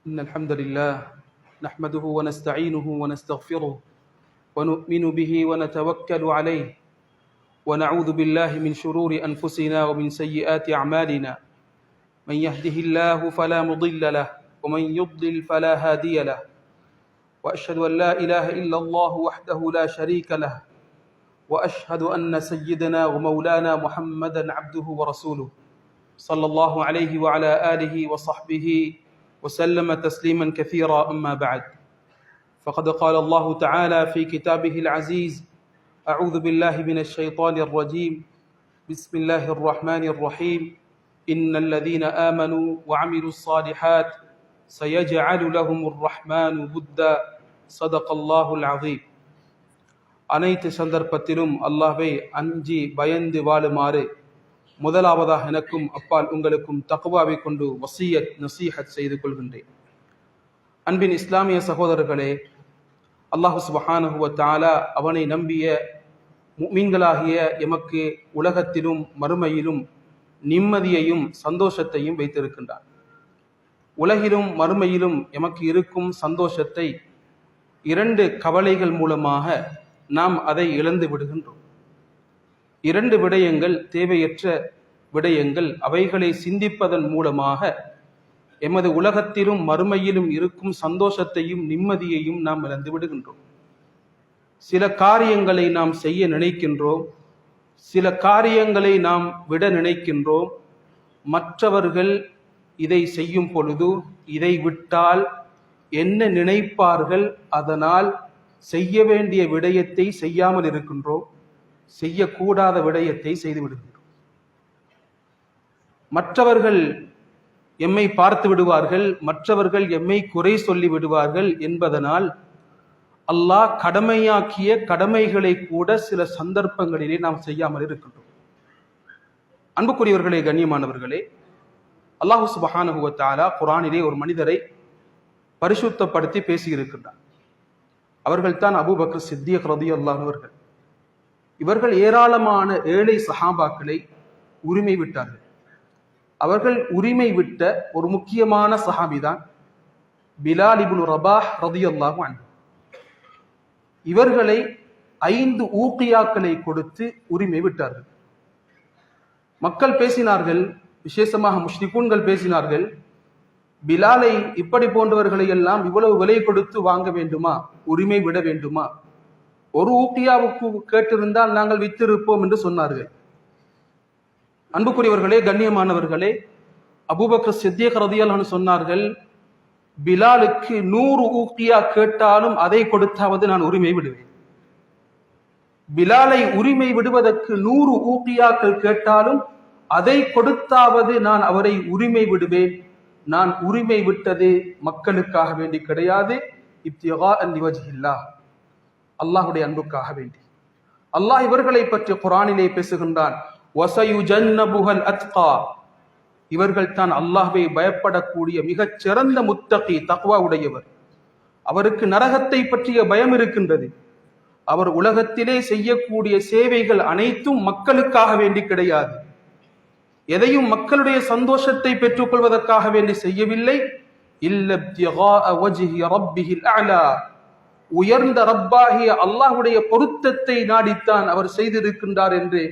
إن الحمد لله نحمده ونستعينه ونستغفره ونؤمن به ونتوكل عليه ونعوذ بالله من شرور أنفسنا ومن سيئات أعمالنا من يهده الله فلا مضل له ومن يضلل فلا هادي له وأشهد أن لا إله إلا الله وحده لا شريك له وأشهد أن سيدنا ومولانا محمدا عبده ورسوله صلى الله عليه وعلى آله وصحبه وسلم تسليما كثيرا. أما بعد فقد قال الله تعالى في كتابه العزيز: أعوذ بالله من الشيطان الرجيم بسم الله الرحمن الرحيم إن الذين آمنوا وعملوا الصالحات سيجعل لهم الرحمن ودا صدق الله العظيم. அனைத்து சந்தர்ப்பத்திலும் அல்லாஹ்வை அஞ்சி பயந்து வாழுமாறு முதலாவதாக எனக்கும் அப்பால் உங்களுக்கும் தக்வாவை கொண்டு வசியத் நசீஹத் செய்து கொள்கின்றேன். அன்பின் இஸ்லாமிய சகோதரர்களே, அல்லாஹு சுப்ஹானஹு வ தஆலா அவனை நம்பிய முஃமின்களாகிய எமக்கு உலகத்திலும் மறுமையிலும் நிம்மதியையும் சந்தோஷத்தையும் வைத்திருக்கின்றான். உலகிலும் மறுமையிலும் எமக்கு இருக்கும் சந்தோஷத்தை இரண்டு கவலைகள் மூலமாக நாம் அதை இழந்து விடுகின்றோம். இரண்டு விடயங்கள் தேவையற்ற விடயங்கள். அவைகளை சிந்திப்பதன் மூலமாக எமது உலகத்திலும் மறுமையிலும் இருக்கும் சந்தோஷத்தையும் நிம்மதியையும் நாம் இழந்து விடுகின்றோம். சில காரியங்களை நாம் செய்ய நினைக்கின்றோம், சில காரியங்களை நாம் விட நினைக்கின்றோம். மற்றவர்கள் இதை செய்யும் பொழுது இதை விட்டால் என்ன நினைப்பார்கள், அதனால் செய்ய வேண்டிய விடயத்தை செய்யாமல் இருக்கின்றோம், செய்யக்கூடாத விடயத்தை செய்து விடுகின்றோம். மற்றவர்கள் எம்மை பார்த்து விடுவார்கள், மற்றவர்கள் எம்மை குறை சொல்லி விடுவார்கள் என்பதனால் அல்லாஹ் கடமையாக்கிய கடமைகளை கூட சில சந்தர்ப்பங்களிலே நாம் செய்யாமல் இருக்கின்றோம். அன்புக்குரியவர்களே, கண்ணியமானவர்களே, அல்லாஹு சுப்ஹானஹு வ தஆலா குர்ஆனிலே ஒரு மனிதரை பரிசுத்தப்படுத்தி பேசியிருக்கின்றார். அவர்கள்தான் அபூபக்கர் சித்திக் ரலியல்லாஹு அவர்கள். இவர்கள் ஏராளமான ஏழை சஹாபாக்களை உரிமை விட்டார்கள். அவர்கள் உரிமை விட்ட ஒரு முக்கியமான சஹாபிதான் பிலால் இப்னு ரபாஹ் ரலியல்லாஹு அன்ஹு. இவர்களை 5 ஊக்கியாக்களை கொடுத்து உரிமை விட்டார்கள். மக்கள் பேசினார்கள், விசேஷமாக முஷ்ரிகூன்கள் பேசினார்கள், பிலாலை இப்படி போன்றவர்களை எல்லாம் இவ்வளவு விலை கொடுத்து வாங்க வேண்டுமா, உரிமை விட வேண்டுமா? ஒரு ஊக்கியாவுக்கு கேட்டிருந்தால் நாங்கள் வித்திருப்போம் என்று சொன்னார்கள். அன்புக்குரியவர்களே, கண்ணியமானவர்களே, அபூபக்கர் சித்திக் ரலியல்லாஹு அன்ஹு சொன்னார்கள், பிலாலுக்கு 100 ஊக்கியா கேட்டாலும் அதை கொடுத்தாவது நான் உரிமை விடுவேன். பிலாலை உரிமை விடுவதற்கு 100 ஊக்கியாக்கள் கேட்டாலும் அதை கொடுத்தாவது நான் அவரை உரிமை விடுவேன். நான் உரிமை விட்டது மக்களுக்காக வேண்டி கிடையாது, இப்திகாஅன் லிவஜ்ஹில்லாஹ், அல்லாஹ்வுடைய அன்புக்காக வேண்டி. அல்லாஹ் இவர்களை பற்றி குர்ஆனிலே பேசுகின்றான், வஸயுஜன்னபுஹல் அத்கா, இவர்கள் தான் அல்லாஹ்வை பயப்படக்கூடிய மிகச் சிறந்த முத்தகி, தக்வா உடையவர். அவருக்கு நரகத்தை பற்றிய பயம் இருக்கின்றது. அவர் உலகத்திலே செய்யக்கூடிய சேவைகள் அனைத்தும் மக்களுக்காக வேண்டி கிடையாது, எதையும் மக்களுடைய சந்தோஷத்தை பெற்றுக் கொள்வதற்காக வேண்டி செய்யவில்லை. இல்ல இப்திகாஅ வஜ்ஹி ரப்பிஹில் அலா, உயர்ந்த ரப்பாகிய அல்லாஹ்வுடைய பொருத்தத்தை நாடித்தான் அவர் செய்திருக்கின்றார் என்று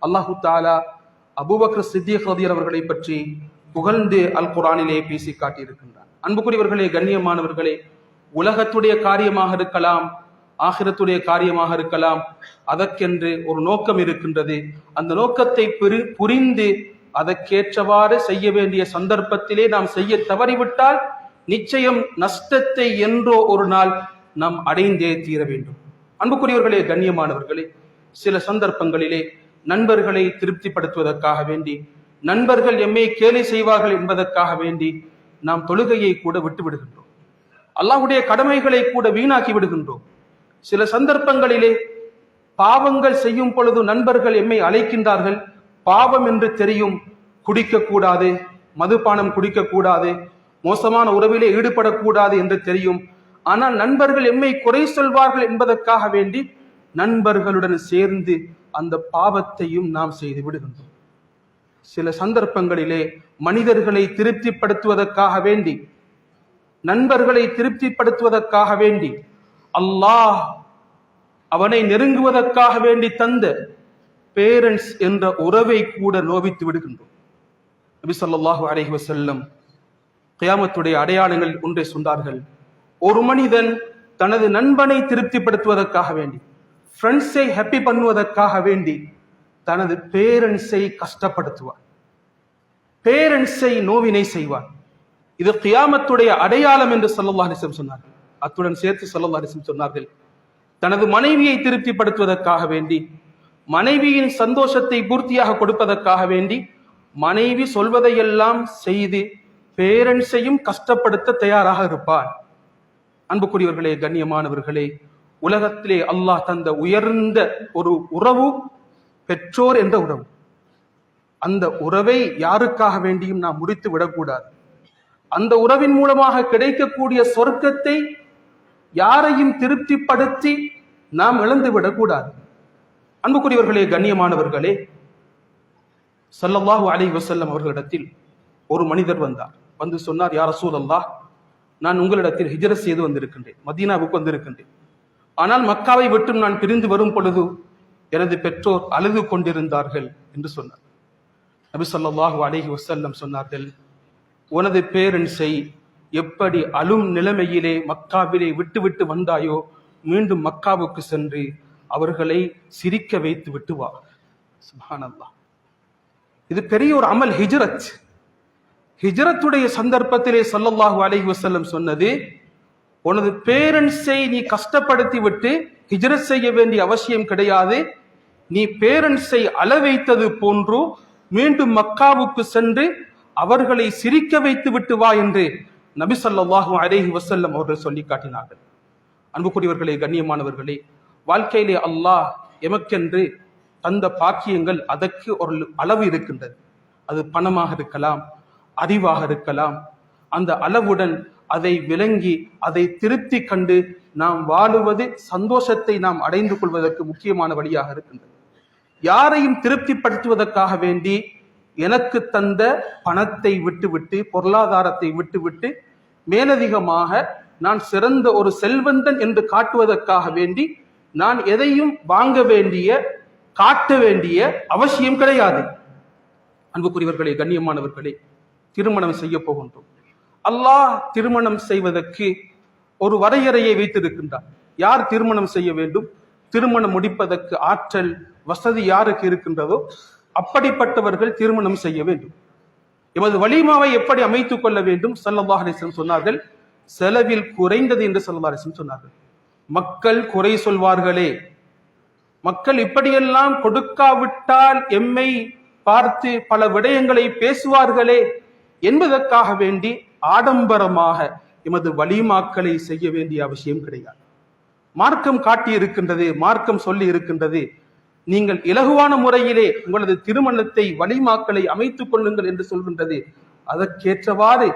அல்லாஹு தஆலா அபூபக்கர் சித்திக் ரலியல்லாஹு அவர்களை பற்றி புகழ்ந்து அல் குர்ஆனிலே பேசி காட்டியிருக்கின்றார். அன்புக்குரியவர்களே, கண்ணியமானவர்களே, உலகத்துடைய காரியமாக இருக்கலாம், ஆகிரத்துடைய காரியமாக இருக்கலாம், அதற்கென்று ஒரு நோக்கம் இருக்கின்றது. அந்த நோக்கத்தை புரிந்து அதற்கேற்றவாறு செய்ய வேண்டிய சந்தர்ப்பத்திலே நாம் செய்ய தவறிவிட்டால் நிச்சயம் நஷ்டத்தை என்றோ ஒரு நாள் நாம் அடைந்தே தீர வேண்டும். அன்புக்குரியவர்களே, கண்ணியமானவர்களே, சில சந்தர்ப்பங்களிலே நண்பர்களை திருப்திப்படுத்துவதற்காக வேண்டி, நண்பர்கள் எம்மை கேலி செய்வார்கள் என்பதற்காக வேண்டி நாம் தொழுகையை கூட விட்டு விடுகின்றோம், அல்லாஹ்வுடைய கடமைகளை கூட வீணாக்கி விடுகின்றோம். சில சந்தர்ப்பங்களிலே பாவங்கள் செய்யும் பொழுது நண்பர்கள் எம்மை அழைக்கின்றார்கள், பாவம் என்று தெரியும், குடிக்கக்கூடாது, மதுபானம் குடிக்கக்கூடாது, மோசமான உறவிலே ஈடுபடக்கூடாது என்று தெரியும். ஆனால் நண்பர்கள் எம்மை குறை சொல்வார்கள் என்பதற்காக வேண்டி நண்பர்களுடன் சேர்ந்து அந்த பாவத்தையும் நாம் செய்து விடுகின்றோம். சில சந்தர்ப்பங்களிலே மனிதர்களை திருப்திப்படுத்துவதற்காக வேண்டி நண்பர்களை திருப்திப்படுத்துவதற்காக வேண்டி, அல்லாஹ் அவனை நெருங்குவதற்காக வேண்டி தந்த பேரண்ட்ஸ் என்ற உறவை கூட நோவித்து விடுகின்றோம். நபி ஸல்லல்லாஹு அலைஹி வஸல்லம் கியாமத்துடைய அடையாளங்கள் ஒன்றை சொன்னார்கள். ஒரு மனிதன் தனது நண்பனை திருப்திப்படுத்துவதற்காக வேண்டி, ஃப்ரெண்ட்ஸை ஹாப்பி பண்ணுவதற்காக வேண்டி தனது பேரண்ட்ஸை கஷ்டப்படுத்துவார், பேரண்ட்ஸை நோவினை செய்வார். இது கியாமத்துடைய அடையாளம் என்று ஸல்லல்லாஹு அலைஹி வஸல்லம் சொன்னார்கள். அத்துடன் சேர்த்து ஸல்லல்லாஹு அலைஹி வஸல்லம் சொன்னார்கள், தனது மனைவியை திருப்திப்படுத்துவதற்காக வேண்டி, மனைவியின் சந்தோஷத்தை பூர்த்தியாக கொடுப்பதற்காக வேண்டி மனைவி சொல்வதையெல்லாம் செய்து பேரண்ட்ஸையும் கஷ்டப்படுத்த தயாராக இருப்பார். அன்புக்குரியவர்களே, கண்ணியமானவர்களே, உலகத்திலே அல்லாஹ் தந்த உயர்ந்த ஒரு உறவு பெற்றோர் என்ற உறவு. அந்த உறவை யாருக்காக வேண்டியும் நாம் முடித்து விடக்கூடாது. அந்த உறவின் மூலமாக கிடைக்கக்கூடிய சொர்க்கத்தை யாரையும் திருப்திப்படுத்தி நாம் இழந்து விடக்கூடாது. அன்புக்குரியவர்களே, கண்ணியமானவர்களே, ஸல்லல்லாஹு அலைஹி வஸல்லம் அவர்களிடத்தில் ஒரு மனிதர் வந்தார். வந்து சொன்னார், யா ரசூலல்லாஹ், நான் உங்களிடத்தில் ஹிஜ்ரத் செய்து வந்திருக்கின்றேன், மதீனாவுக்கு வந்திருக்கின்றேன். ஆனால் மக்காவை விட்டு நான் பிரிந்து வரும் பொழுது எனது பெற்றோர் அழுது கொண்டிருந்தார்கள் என்று சொன்னார். நபி ஸல்லல்லாஹு அலைஹி வஸல்லம் சொன்னார்கள், உனது பேரண்ட்ஸை எப்படி அழும் நிலைமையிலே மக்காவிலே விட்டு வந்தாயோ, மீண்டும் மக்காவுக்கு சென்று அவர்களை சிரிக்க வைத்து விட்டு வா. சுப்ஹானல்லாஹ். இது பெரிய ஒரு அமல், ஹிஜ்ரத். ஹிஜ்ரத்துடைய சந்தர்ப்பத்திலே ஸல்லல்லாஹு அலைஹி வஸல்லம் சொன்னது, உனது பேரண்ட்ஸை நீ கஷ்டப்படுத்தி விட்டு ஹிஜ்ரத் செய்ய வேண்டிய அவசியம் கிடையாது. நீ பேரண்ட்ஸை அழ வைத்தது போன்று மீண்டும் மக்காவுக்கு சென்று அவர்களை சிரிக்க வைத்து விட்டு வா என்று நபி ஸல்லல்லாஹு அலைஹி வஸல்லம் அவர்கள் சொல்லி காட்டினார்கள். அன்புக்குரியவர்களே, கண்ணியமானவர்களே, வாழ்க்கையிலே அல்லாஹ் எமக்கென்று தந்த பாக்கியங்கள் அதற்கு ஒரு அளவு இருக்கின்றது. அது பணமாக இருக்கலாம், அறிவாக இருக்கலாம். அந்த அளவுடன் அதை விளங்கி அதை திருப்தி கண்டு நாம் வாழுவது, சந்தோஷத்தை நாம் அடைந்து கொள்வதற்கு முக்கியமான வழியாக இருக்கின்றது. யாரையும் திருப்திப்படுத்துவதற்காக வேண்டி எனக்கு தந்த பணத்தை விட்டுவிட்டு, பொருளாதாரத்தை விட்டுவிட்டு மேலதிகமாக நான் சிறந்த ஒரு செல்வந்தன் என்று காட்டுவதற்காக வேண்டி நான் எதையும் வாங்க வேண்டிய, காட்ட வேண்டிய அவசியம் கிடையாது. அன்புக்குரியவர்களே, கண்ணியமானவர்களே, திருமணம் செய்ய போகின்றோம். அல்லாஹ் திருமணம் செய்வதற்கு ஒரு வரையறையை வைத்திருக்கின்றார். யார் திருமணம் செய்ய வேண்டும், திருமணம் முடிப்பதற்கு ஆற்றல் வசதி யாருக்கு இருக்கின்றதோ அப்படிப்பட்டவர்கள் திருமணம் செய்ய வேண்டும். எமது வலிமாவை எப்படி அமைத்துக் கொள்ள வேண்டும், ஸல்லல்லாஹு அலைஹி வஸல்லம் சொன்னார்கள், செலவில் குறைந்தது என்று ஸல்லல்லாஹு அலைஹி வஸல்லம் சொன்னார்கள். மக்கள் குறை சொல்வார்களே, மக்கள் இப்படியெல்லாம் கொடுக்காவிட்டால் எம்மை பார்த்து பல விடயங்களை பேசுவார்களே என்பதற்காக வேண்டி ஆடம்பரமாக எமது வலிமாக்களை செய்ய வேண்டிய அவசியம் கிடையாது. மார்க்கம் காட்டி இருக்கின்றது, மார்க்கம் சொல்லி இருக்கின்றது, நீங்கள் இலகுவான முறையிலே உங்களது திருமணத்தை, வலிமாக்களை அமைத்துக் கொள்ளுங்கள் என்று சொல்கின்றது. அதற்கேற்றவாறு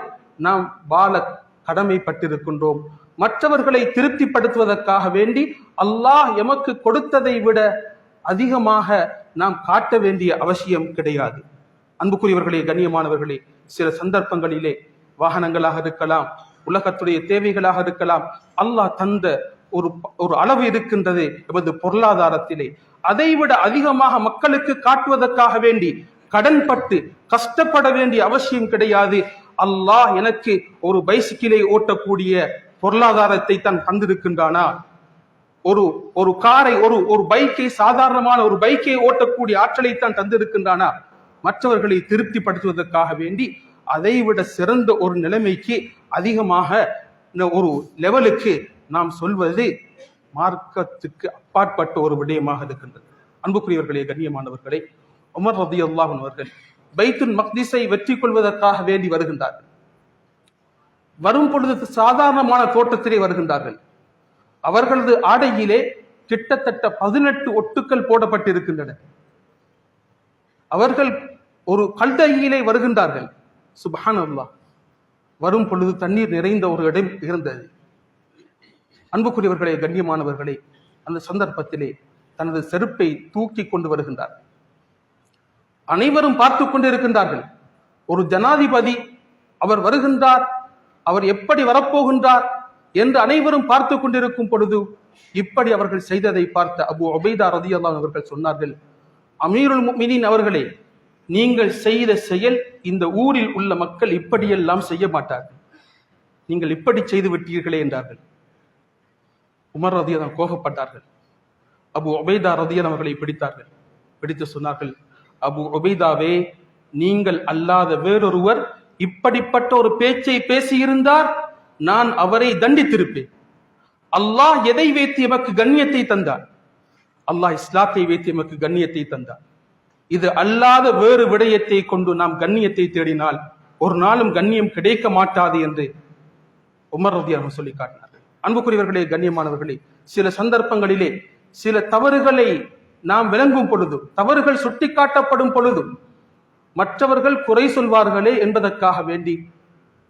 நாம் வாழ கடமைப்பட்டிருக்கின்றோம். மற்றவர்களை திருப்திப்படுத்துவதற்காக வேண்டி அல்லாஹ் எமக்கு கொடுத்ததை விட அதிகமாக நாம் காட்ட வேண்டிய அவசியம் கிடையாது. அன்புக்குரியவர்களே, கண்ணியமானவர்களே, சில சந்தர்ப்பங்களிலே வாகனங்களாக இருக்கலாம், உலகத்துடைய தேவைகளாக இருக்கலாம், அல்லாஹ் தந்த ஒரு அளவு இருக்கின்றது எமது பொருளாதாரத்திலே. அதைவிட அதிகமாக மக்களுக்கு காட்டுவதற்காக வேண்டி கடன்பட்டு கஷ்டப்பட வேண்டிய அவசியம் கிடையாது. அல்லாஹ் எனக்கு ஒரு பைசிக்கிளை ஓட்டக்கூடிய பொருளாதாரத்தை தான் தந்திருக்கின்றானா, ஒரு காரை, ஒரு பைக்கை, சாதாரணமான ஒரு பைக்கை ஓட்டக்கூடிய ஆற்றலை தான் தந்திருக்கின்றானா, மற்றவர்களை திருப்திப்படுத்துவதற்காக வேண்டி அதைவிட சிறந்த ஒரு நிலைமைக்கு அதிகமாக ஒரு லெவலுக்கு நாம் சொல்வது மார்க்கத்துக்கு அப்பாற்பட்ட ஒரு விடயமாக இருக்கின்றது. அன்புக்குரியவர்களே, கண்ணியமானவர்களே, உமர் ரலியல்லாஹு அன்ஹு அவர்கள் பைத்துல் மக்திஸை வெற்றி கொள்வதற்காக வேண்டி வருகின்றார்கள். வரும் பொழுது சாதாரணமான தோட்டத்திலே வருகின்றார்கள். அவர்களது ஆடையிலே கிட்டத்தட்ட 18 ஒட்டுக்கள் போடப்பட்டிருக்கின்றன. அவர்கள் ஒரு கல்தையிலே வருகின்றார்கள். சுப்ஹானல்லாஹ். வரும் பொழுது தண்ணீர் நிறைந்த ஒரு இடம் இருந்தது. அன்புக்குரியவர்களே, கண்ணியமானவர்களே, அந்த சந்தர்ப்பத்திலே தனது செருப்பை தூக்கி கொண்டு வருகின்றார். அனைவரும் பார்த்து கொண்டிருக்கின்றார்கள். ஒரு ஜனாதிபதி அவர் வருகின்றார், அவர் எப்படி வரப்போகின்றார் என்று அனைவரும் பார்த்து கொண்டிருக்கும் பொழுது இப்படி அவர்கள் செய்ததை பார்த்த அபு உபைதா ரலியல்லாஹு அன்ஹு அவர்கள் சொன்னார்கள், அமீருல் முஃமினீன் அவர்களே, நீங்கள் செய்த செயல் இந்த ஊரில் உள்ள மக்கள் இப்படியெல்லாம் செய்ய மாட்டார்கள், நீங்கள் இப்படி செய்து விட்டீர்களே என்றார்கள். உமர் ரலியல்லாஹு கோபப்பட்டார்கள். அபு உபைதா ரலியல்லாஹு அவர்களை பிடித்தார்கள். பிடித்து சொன்னார்கள், அபு உபைதாவே, நீங்கள் அல்லாத வேறொருவர் இப்படிப்பட்ட ஒரு பேச்சை பேசியிருந்தார் நான் அவரை தண்டித்திருப்பேன். அல்லாஹ் எதை வைத்து எமக்கு கண்ணியத்தை தந்தார்? அல்லாஹ் இஸ்லாத்தை வைத்து எமக்கு கண்ணியத்தை தந்தார். இது அல்லாத வேறு விடயத்தை கொண்டு நாம் கண்ணியத்தை தேடினால் ஒரு நாளும் கண்ணியம் கிடைக்க மாட்டாது என்று உமர் ரலியல்லாஹு சொல்லி காட்டினார்கள். அன்புக்குரியவர்களே, கண்ணியமானவர்களே, சில சந்தர்ப்பங்களிலே சில தவறுகளை நாம் விளங்கும் பொழுது, தவறுகள் சுட்டிக்காட்டப்படும் பொழுது மற்றவர்கள் குறை சொல்வார்களே என்பதற்காக வேண்டி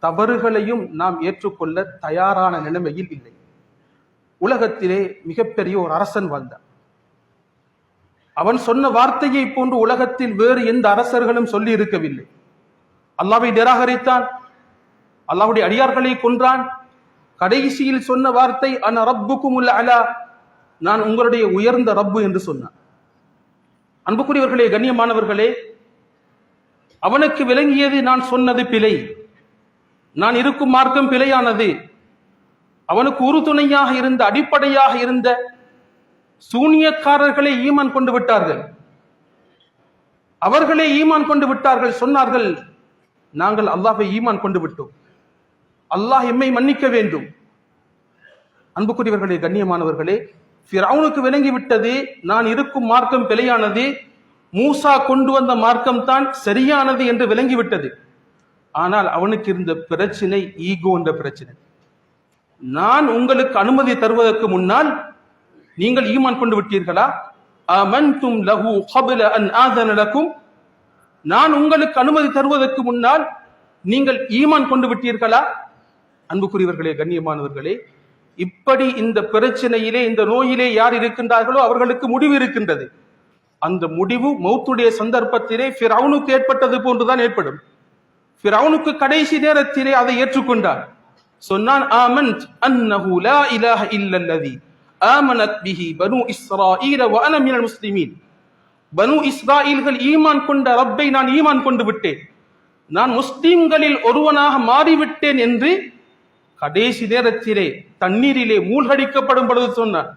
தவறுகளையும் நாம் ஏற்றுக்கொள்ள தயாரான நிலைமையில் இல்லை. உலகத்திலே மிகப்பெரிய ஒரு அரசன் வாழ்ந்தார். அவன் சொன்ன வார்த்தையை போன்று உலகத்தில் வேறு எந்த அரசர்களும் சொல்லி இருக்கவில்லை. அல்லாஹ்வை நிராகரித்தான், அல்லாஹ்வுடைய அடியார்களை கொன்றான். கடைசியில் சொன்ன வார்த்தை அன ரப்புக்குமுல் அலா, நான் உங்களுடைய உயர்ந்த ரப்பு என்று சொன்னான். அன்புக்குரியவர்களே, கண்ணியமானவர்களே, அவனுக்கு விளங்கியது நான் சொன்னது பிழை, நான் இருக்கும் மார்க்கம் பிழையானது. அவனுக்கு உறுதுணையாக இருந்த, அடிப்படையாக இருந்த சூனியக்காரர்களை ஈமான் கொண்டு விட்டார்கள். அவர்களே ஈமான் கொண்டு விட்டார்கள். சொன்னார்கள், நாங்கள் அல்லாஹ்வை ஈமான் கொண்டு விட்டோம், அல்லாஹ் எம்மை மன்னிக்க வேண்டும். அன்புக்குரியவர்களே, கண்ணியமானவர்களே, ஃபிரௌனுக்கு விளங்கிவிட்டது நான் இருக்கும் மார்க்கம் பிழையானது, மூசா கொண்டு வந்த மார்க்கம் தான் சரியானது என்று விளங்கிவிட்டது. ஆனால் அவனுக்கு இருந்த பிரச்சனை ஈகோ என்ற பிரச்சனை. நான் உங்களுக்கு அனுமதி தருவதற்கு முன்னால் நீங்கள் ஈமான் கொண்டு விட்டீர்களா? ஆமன்தும் லஹு கப்ல அன் ஆதன லகும், நான் உங்களுக்கு அனுமதி தருவதற்கு முன்னால் நீங்கள் ஈமான் கொண்டு விட்டீர்களா? அன்புக்குரியவர்களே, கண்ணியமானவர்களே, இப்படி இந்த பிரச்சனையிலே, இந்த நோயிலே யார் இருக்கின்றார்களோ அவர்களுக்கு முடிவு இருக்கின்றது. அந்த முடிவு மௌத்துடைய சந்தர்ப்பத்திலே ஃபிரௌனுக்கு ஏற்பட்டது போன்றுதான் ஏற்படும். ஃபிரௌனுக்கு கடைசி நேரத்திலே அதை ஏற்றுக்கொண்டார். சொன்னான், ஆமன்த் அன்னஹு லா இலாஹ இல்லல்லதி ஆமனத் பிஹி பனு இஸ்ராயீல வ அன மினல் முஸ்லிமீன். பனு இஸ்ராயீல்கள் ஈமான் கொண்ட ரப்பை நான் ஈமான் கொண்டு விட்டேன், நான் முஸ்லிம்களில் ஒருவனாக மாறிவிட்டேன் என்று கடைசி நேரத்திலே தண்ணீரிலே மூழ்கடிக்கப்படும் பொழுது சொன்னார்.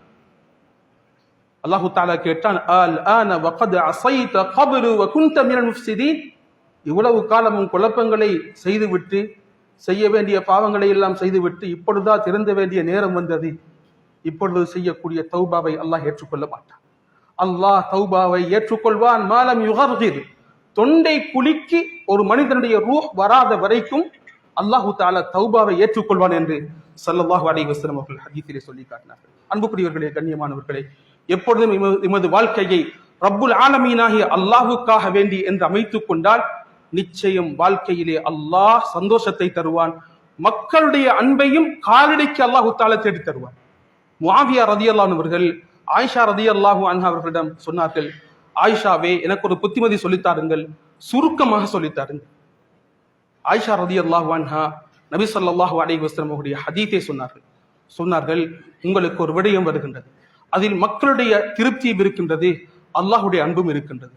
அல்லாஹு தஆலா கேட்டான், அல் ஆன வகத் அஸைத கப்லு வ குன்த மினல் முஃப்ஸிதீன். இவ்வளவு காலமும் குழப்பங்களை செய்துவிட்டு, செய்ய வேண்டிய பாவங்களை எல்லாம் செய்துவிட்டு இப்பொழுதா திறந்த வேண்டிய நேரம் வந்தது. இப்பொழுது செய்யக்கூடிய தௌபாவை அல்லாஹ் ஏற்றுக்கொள்ள மாட்டான். அல்லாஹ் தௌபாவை ஏற்றுக்கொள்வான் மாலம் யுகர்கிர், தொண்டை குலுக்கி ஒரு மனிதனுடைய ரூஹ் வராத வரைக்கும் அல்லாஹு தஆலா தௌபாவை ஏற்றுக்கொள்வான் என்று ஸல்லல்லாஹு அலைஹி வஸல்லம் அவர்கள் ஹதீஸிலே சொல்லி காட்டினார்கள். அன்புக்குரியவர்களே, கண்ணியமானவர்களே, எப்பொழுதும் எமது வாழ்க்கையை ரப்புல் ஆலமீனாகிய அல்லாஹுக்காக வேண்டி என்று அமைத்துக் கொண்டால் நிச்சயம் வாழ்க்கையிலே அல்லாஹ் சந்தோஷத்தை தருவான். மக்களுடைய அன்பையும் காலடிக்கு அல்லாஹு தஆலா தேடி தருவான். முஆவியா ரலியல்லாஹு அன்ஹு அவர்கள் ஆயிஷா ரலியல்லாஹு அன்ஹா அவர்களிடம் சொன்னார்கள், ஆயிஷாவே, எனக்கு ஒரு புத்திமதி சொல்லித்தாருங்கள், சுருக்கமாக சொல்லித்தாருங்கள். ஆயிஷா ரலியல்லாஹு அன்ஹா நபி ஸல்லல்லாஹு அலைஹி வஸல்லம் அவருடைய ஹதீஸை சொன்னார்கள், உங்களுக்கு ஒரு விடயம் வருகின்றது, அதில் மக்களுடைய திருப்தியும் இருக்கின்றது, அல்லாஹ்வுடைய அன்பும் இருக்கின்றது.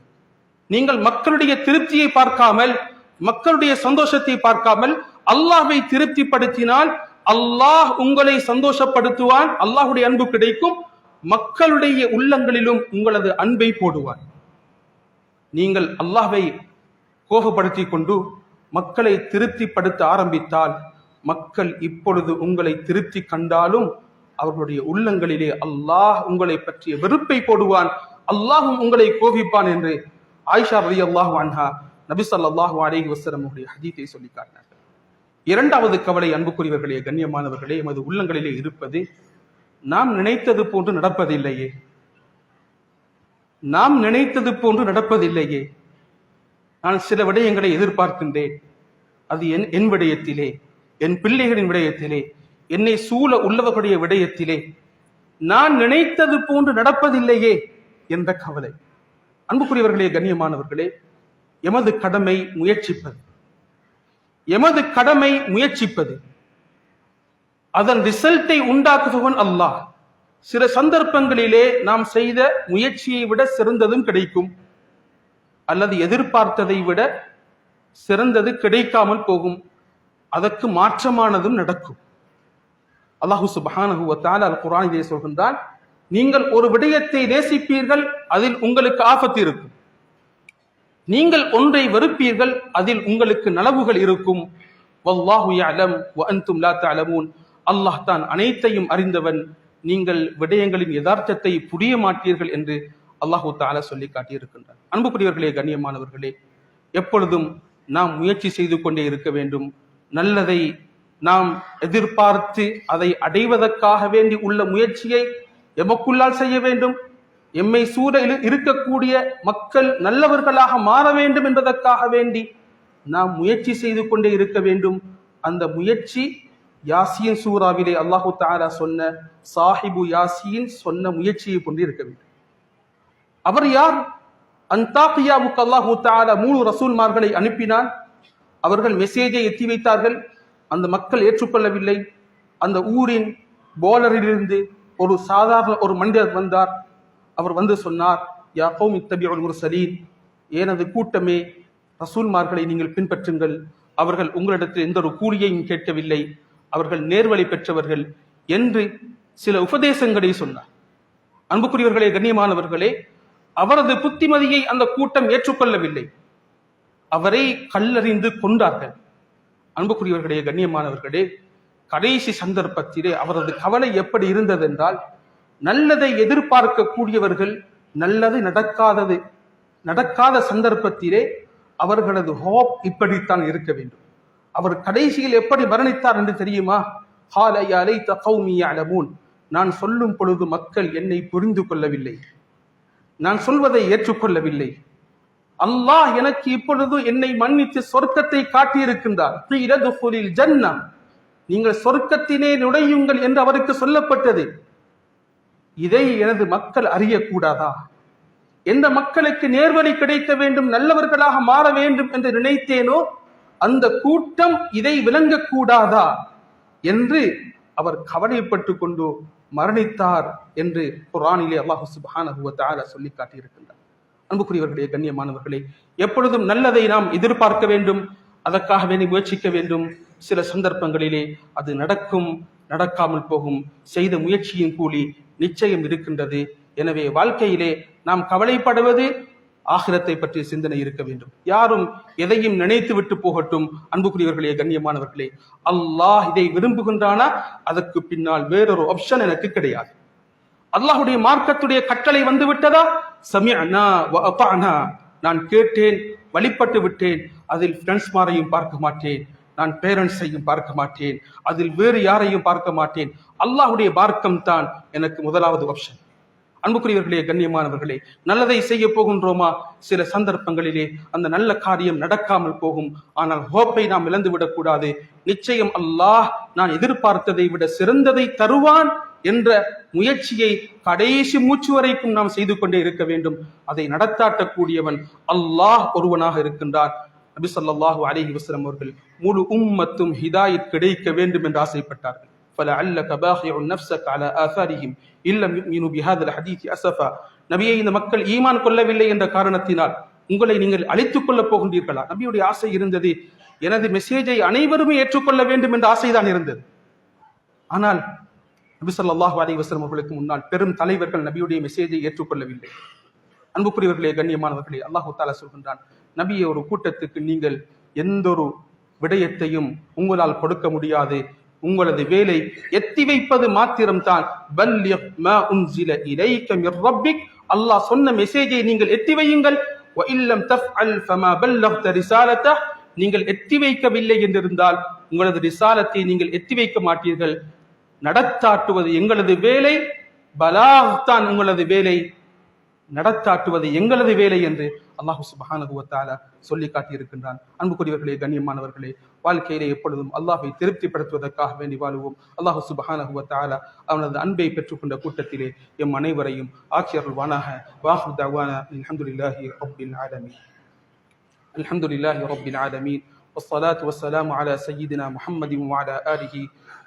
நீங்கள் மக்களுடைய திருப்தியை பார்க்காமல், மக்களுடைய சந்தோஷத்தை பார்க்காமல் அல்லாஹ்வை திருப்திப்படுத்தினால் அல்லாஹ் உங்களை சந்தோஷப்படுத்துவான், அல்லாஹ்வுடைய அன்பு கிடைக்கும், மக்களுடைய உள்ளங்களிலும் உங்களது அன்பை போடுவான். நீங்கள் அல்லாஹ்வை கோபப்படுத்தி கொண்டு மக்களை திருப்திப்படுத்த ஆரம்பித்தால் மக்கள் இப்பொழுது உங்களை திருப்தி கண்டாலும் அவர்களுடைய உள்ளங்களிலே அல்லாஹ் உங்களை பற்றிய வெறுப்பை போடுவான், அல்லாஹும் உங்களை கோபிப்பான் என்று ஆயிஷா ரலியல்லாஹு அன்ஹா நபி ஸல்லல்லாஹு அலைஹி வஸல்லம் உடைய ஹதீஸை சொல்லி காட்டினார்கள். இரண்டாவது கவலை, அன்புக்குரியவர்களே, கண்ணியமானவர்களே, எமது உள்ளங்களிலே இருப்பது, நாம் நினைத்தது போன்று நடப்பதில்லையே, நாம் நினைத்தது போன்று நடப்பதில்லையே. நான் சில விடயங்களை எதிர்பார்க்கின்றேன், அது என் விடயத்திலே, என் பிள்ளைகளின் விடயத்திலே, என்னை சூழ உள்ளவர்களுடைய விடயத்திலே நான் நினைத்தது போன்று நடப்பதில்லையே என்ற கவலை. அன்புக்குரியவர்களே, கண்ணியமானவர்களே, எமது கடமை முயற்சிப்பது, எமது கடமை முயற்சிப்பது. அதன் ரிசல்ட்டை உண்டாக்குபவன் அல்லாஹ். சில சந்தர்ப்பங்களிலே நாம் செய்த முயற்சியை விட சிறந்ததும் கிடைக்கும், அல்லது எதிர்பார்த்ததை விட சிறந்தது கிடைக்காமல் போகும், அதற்கு மாற்றமானதும் நடக்கும். அல்லாஹு சுப்ஹானஹு வ தஆலா அல் குர்ஆனிலே சொல்கின்றான், நீங்கள் ஒரு விடயத்தை நேசிப்பீர்கள், அதில் உங்களுக்கு ஆபத்து இருக்கும். நீங்கள் ஒன்றை வெறுப்பீர்கள், அதில் உங்களுக்கு நலவுகள் இருக்கும். வல்லாஹு யஅலம் வ அன்தும் லா தஅலமூன். அல்லாஹ் தான் அனைத்தையும் அறிந்தவன், நீங்கள் விடயங்களின் யதார்த்தத்தை புரிய மாட்டீர்கள் என்று அல்லாஹு தஆலா சொல்லி காட்டியிருக்கின்றார். அன்புக்குரியவர்களே, கண்ணியமானவர்களே, எப்பொழுதும் நாம் முயற்சி செய்து கொண்டே இருக்க வேண்டும். நல்லதை நாம் எதிர்பார்த்து அதை அடைவதற்காக வேண்டி உள்ள முயற்சியை எமக்குள்ளால் செய்ய வேண்டும். எம்மை சூழ இருக்கக்கூடிய மக்கள் நல்லவர்களாக மாற வேண்டும் என்பதற்காக வேண்டி நாம் முயற்சி செய்து கொண்டே இருக்க வேண்டும். அந்த முயற்சி யாசீன் சூராவிலே அல்லாஹு தஆலா சொன்ன சாஹிபு யாசீன் சொன்ன முயற்சியை கொண்டு இருக்க வேண்டும். அவர் யார்? அந்தாகியாவுக்கு அல்லாஹு தஆலா 3 ரசூல்மார்களை அனுப்பினான். அவர்கள் மெசேஜை எத்தி வைத்தார்கள், அந்த மக்கள் ஏற்றுக்கொள்ளவில்லை. அந்த ஊரின் போலரிலிருந்து ஒரு சாதாரண ஒரு மனிதர் வந்தார். அவர் வந்து சொன்னார், யா கௌமி இத்தபிஉல் முர்சலீன், எனது கூட்டமே, ரசூல்மார்களை நீங்கள் பின்பற்றுங்கள். அவர்கள் உங்களிடத்தில் எந்த ஒரு கூலியையும் கேட்கவில்லை, அவர்கள் நேர்வழி பெற்றவர்கள் என்று சில உபதேசங்களை சொன்னார். அன்புக்குரியவர்களே, கண்ணியமானவர்களே, அவரது புத்திமதியை அந்த கூட்டம் ஏற்றுக்கொள்ளவில்லை, அவரை கல்லறிந்து கொண்டார்கள். அன்புக்குரியவர்களே, கண்ணியமானவர்களே, கடைசி சந்தர்ப்பத்திலே அவரது கவலை எப்படி இருந்தது என்றால், நல்லதை எதிர்பார்க்க கூடியவர்கள் நல்லது நடக்காத சந்தர்ப்பத்திலே அவர்களது ஹோப் இப்படித்தான் இருக்க வேண்டும். அவர் கடைசியில் எப்படி மரணித்தார் என்று தெரியுமா? கால யா லைத கௌமி யஅலமூன், நான் சொல்லும் பொழுது மக்கள் என்னை புரிந்து கொள்ளவில்லை, நான் சொல்வதை ஏற்றுக்கொள்ளவில்லை. அல்லாஹ் எனக்கு இப்பொழுது என்னை மன்னித்து சொர்க்கத்தை காட்டியிருக்கின்றார். நீங்கள் சொர்க்கத்தினே நுழையுங்கள் என்று அவருக்கு சொல்லப்பட்டது. இதை எனது மக்கள் அறியக்கூடாதா? எந்த மக்களுக்கு நேர்வழி கிடைக்க வேண்டும், நல்லவர்களாக மாற வேண்டும் என்று நினைத்தேனோ அந்த கூட்டம் இதை விளங்கக்கூடாதா என்று அவர் கவலைப்பட்டு கொண்டு மரணித்தார் என்று குர்ஆனிலே அல்லாஹ் சுப்ஹானஹு வ தஆலா சொல்லி காட்டியிருக்கின்றார். அன்புக்குரியவர்களே, கண்ணியமானவர்களே, எப்பொழுதும் நல்லதை நாம் எதிர்பார்க்க வேண்டும், அதற்காக வேண்டி முயற்சிக்க வேண்டும். சில சந்தர்ப்பங்களிலே அது நடக்கும், நடக்காமல் போகும். செய்த முயற்சியின் கூலி நிச்சயம் இருக்கின்றது. எனவே வாழ்க்கையிலே நாம் கவலைப்படுவது ஆகிரத்தை பற்றிய சிந்தனை இருக்க வேண்டும். யாரும் எதையும் நினைத்து விட்டு போகட்டும். அன்புக்குரியவர்களே, கண்ணியமானவர்களே, அல்லாஹ் இதை விரும்புகின்றானா, அதற்கு பின்னால் வேறொரு ஆப்ஷன் எனக்கு கிடையாது. அல்லாஹுடைய மார்க்கத்துடைய கட்டளை வந்து விட்டதா, சமிஅனா வ அதானா, நான் கேட்டேன், வழிபட்டு விட்டேன். அதில் ஃப்ரெண்ட்ஸ்மாரையும் பார்க்க மாட்டேன், நான் பேரண்ட்ஸையும் பார்க்க மாட்டேன், அதில் வேறு யாரையும் பார்க்க மாட்டேன். அல்லாஹுடைய மார்க்கம் தான் எனக்கு முதலாவது ஆப்ஷன். அன்புக்குரியவர்களே, கண்ணியமானவர்களே, நல்லதை செய்ய போகின்றோமா, சில சந்தர்ப்பங்களிலே அந்த நல்ல காரியம் நடக்காமல் போகும். ஆனால் ஹோப்பை நாம் இழந்து விடக்கூடாது. நிச்சயம் அல்லாஹ் நான் எதிர்பார்த்ததை விட சிறந்ததை தருவான் என்ற முயற்சியை கடைசி மூச்சு வரைக்கும் நாம் செய்து கொண்டே இருக்க வேண்டும். அதை நடத்தாட்டக்கூடியவன் அல்லாஹ் ஒருவனாக இருக்கின்றார். நபி ஸல்லல்லாஹு அலைஹி வஸல்லம் அவர்கள் முழு உம்மத்தும் ஹிதாயத் கிடைக்க வேண்டும் என்று ஆசைப்பட்டார்கள். فَلَعَلَّكَ بَاخِعٌ نَفْسَكَ عَلَى آثَارِهِمْ إِن لَّمْ يُؤْمِنُوا بِهَذَا الْحَدِيثِ أَسَفًا. நபியே, இந்த மக்கள் ஈமான் கொள்ளவில்லை என்ற காரணத்தினால் உங்களை நீங்கள் அழித்துக் கொள்ளப் போகின்றீர்களா? நபியுடைய ஆசை இருந்தது, எனது மெசேஜை அனைவருமே ஏற்றுக்கொள்ள வேண்டும் என்ற ஆசைதான் இருந்தது. ஆனால் நபி ஸல்லல்லாஹு அலைஹி வஸல்லம் அவர்களுக்கு முன்னால் பெரும் தலைவர்கள் நபியுடைய மெசேஜை ஏற்றுக்கொள்ளவில்லை. அன்புக்குரியவர்களே, கண்ணியமானவர்களே, அல்லாஹ் தஆலா சொல்கின்றான், நபியே, ஒரு கூட்டத்துக்கு நீங்கள் எந்த ஒரு விடயத்தையும் உங்களால் கொடுக்க முடியாது. உங்களது வேலை எத்தி வைப்பது மாத்திரம்தான். பல்லிக் மா உன்ஸில இலைக மிர் ரப்பிக், அல்லாஹ் சொன்ன மெசேஜை நீங்கள் எத்தி வையுங்கள். வ இல்லம் தஃஅல் ஃபமா பல்லக்த ரிசாலத்தஹ், நீங்கள் எத்தி வைக்கவில்லை என்றிருந்தால் உங்களது ரிசாலத்தை நீங்கள் எத்தி வைக்க மாட்டீர்கள். நடத்தாட்டுவது எங்களது வேலை, பலாக் தான் உங்களது வேலை, நடத்தாட்டுவது எங்களது வேலை என்று அல்லாஹ் சுப்ஹானஹு வ தஆலா சொல்லி காட்டியிருக்கின்றான். அன்புக்குரியவர்களே, கண்ணியமானவர்களே, வாழ்க்கையிலே எப்பொழுதும் அல்லாஹ்வை திருப்திப்படுத்துவதற்காக வேண்டி வாழுவோம். அல்லாஹ் சுப்ஹானஹு வ தஆலா அவனது அன்பை பெற்றுக்கொண்ட கூட்டத்திலே எம் அனைவரையும் ஆக்கியருள்வானாக. வாஹிரு தஅவானா அல்ஹம்துலில்லாஹி ரப்பில் ஆலமீன். அல்ஹம்துலில்லாஹி ரப்பில் ஆலமீன். வஸ்ஸலாத்து வஸ்ஸலாமு அலா சய்யிதினா முஹம்மதின் வ அலா ஆலிஹி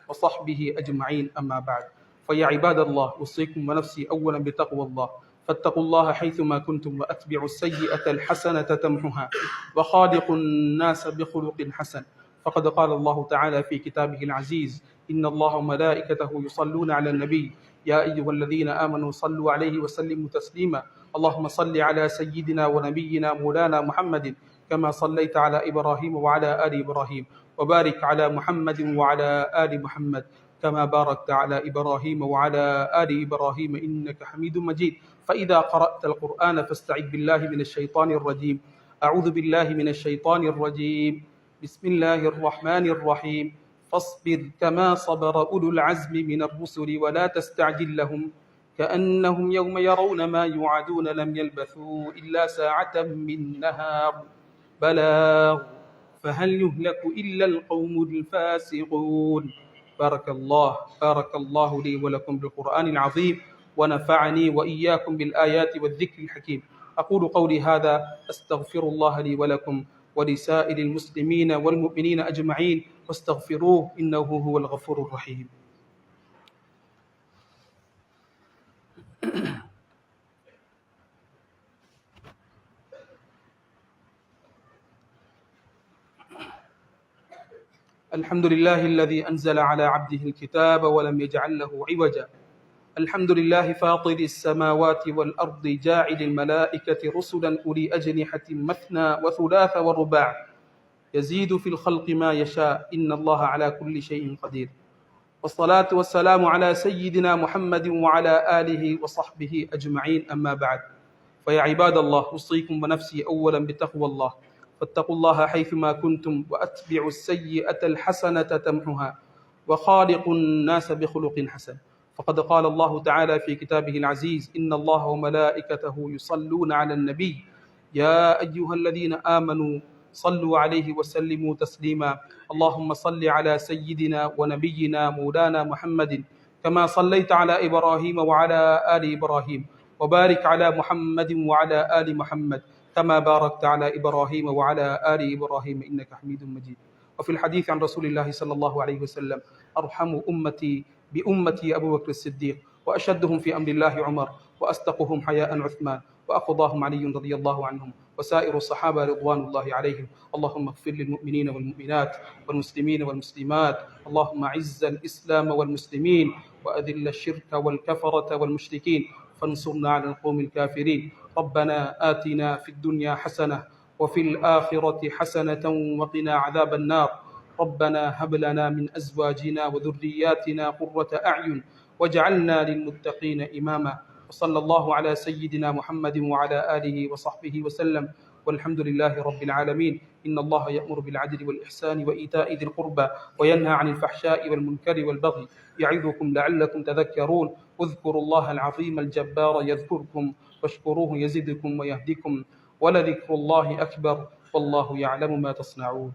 وصحبه أجمعين أما بعد فيا عباد الله أوصيكم ونفسي أولا بتقوى الله فاتقوا الله حيثما كنتم وأتبعوا السيئة الحسنة تمحها وخالق الناس بخلق حسن فقد قال الله تعالى في كتابه العزيز إن الله وملائكته يصلون على النبي يا أيها الذين آمنوا صلوا عليه وسلموا تسليما اللهم صل على سيدنا ونبينا مولانا محمد كما صليت على إبراهيم وعلى آل إبراهيم وبارك على محمد وعلى آل محمد كما باركت على إبراهيم وعلى آل إبراهيم إنك حميد مجيد فإذا قرأت القرآن فاستعذ بالله من الشيطان الرجيم أعوذ بالله من الشيطان الرجيم بسم الله الرحمن الرحيم فاصبر كما صبر أولو العزم من الرسل ولا تستعجل لهم كأنهم يوم يرون ما يوعدون لم يلبثوا إلا ساعة من نهار بلاغ فهل يهلك إلا القوم الفاسقون بارك الله لي ولكم بالقرآن العظيم ونفعني وإياكم بالآيات والذكر الحكيم أقول قولي هذا أستغفر الله لي ولكم ولسائر المسلمين والمؤمنين أجمعين واستغفروه إنه هو الغفور الرحيم الحمد لله الذي أنزل على عبده الكتاب ولم يجعل له عوجا الحمد لله فاطر السماوات والأرض جاعل الملائكة رسلا أولي أجنحة مثنى وثلاث ورباع يزيد في الخلق ما يشاء إن الله على كل شيء قدير والصلاة والسلام على سيدنا محمد وعلى آله وصحبه أجمعين أما بعد فيا عباد الله أوصيكم ونفسي أولا بتقوى الله فاتقوا الله حيثما كنتم وأتبعوا السيئة الحسنة تمحها وخالق الناس بخلق حسن فقد قال الله تعالى في كتابه العزيز إن الله وملائكته يصلون على النبي يا أيها الذين آمنوا صلوا عليه وسلموا تسليما اللهم صل على سيدنا ونبينا مولانا محمد كما صليت على إبراهيم وعلى آل إبراهيم وبارك على محمد وعلى آل محمد كما باركت على إبراهيم وعلى آل إبراهيم إنك حميد مجيد وفي الحديث عن رسول الله صلى الله عليه وسلم أرحم أمتي بأمتي أبو بكر الصديق وأشدهم في أمر الله عمر وأصدقهم حياء عثمان وأقضاهم علي رضي الله عنهم وسائر الصحابة رضوان الله عليهم اللهم اغفر للمؤمنين والمؤمنات والمسلمين والمسلمات اللهم أعز الإسلام والمسلمين وأذل الشرك والكفرة والمشركين فانصرنا على القوم الكافرين ربنا آتنا في الدنيا حسنة وفي الآخرة حسنة وقنا عذاب النار ربنا هب لنا من أزواجنا وذرياتنا قرة أعين واجعلنا للمتقين إماما وصلى الله على سيدنا محمد وعلى آله وصحبه وسلم والحمد لله رب العالمين إن الله يأمر بالعدل والإحسان وإيتاء ذي القربى وينهى عن الفحشاء والمنكر والبغي يعظكم لعلكم تذكرون اذكروا الله العظيم الجبار يذكركم واشكروه يزدكم ويهدكم ولذكر الله أكبر والله يعلم ما تصنعون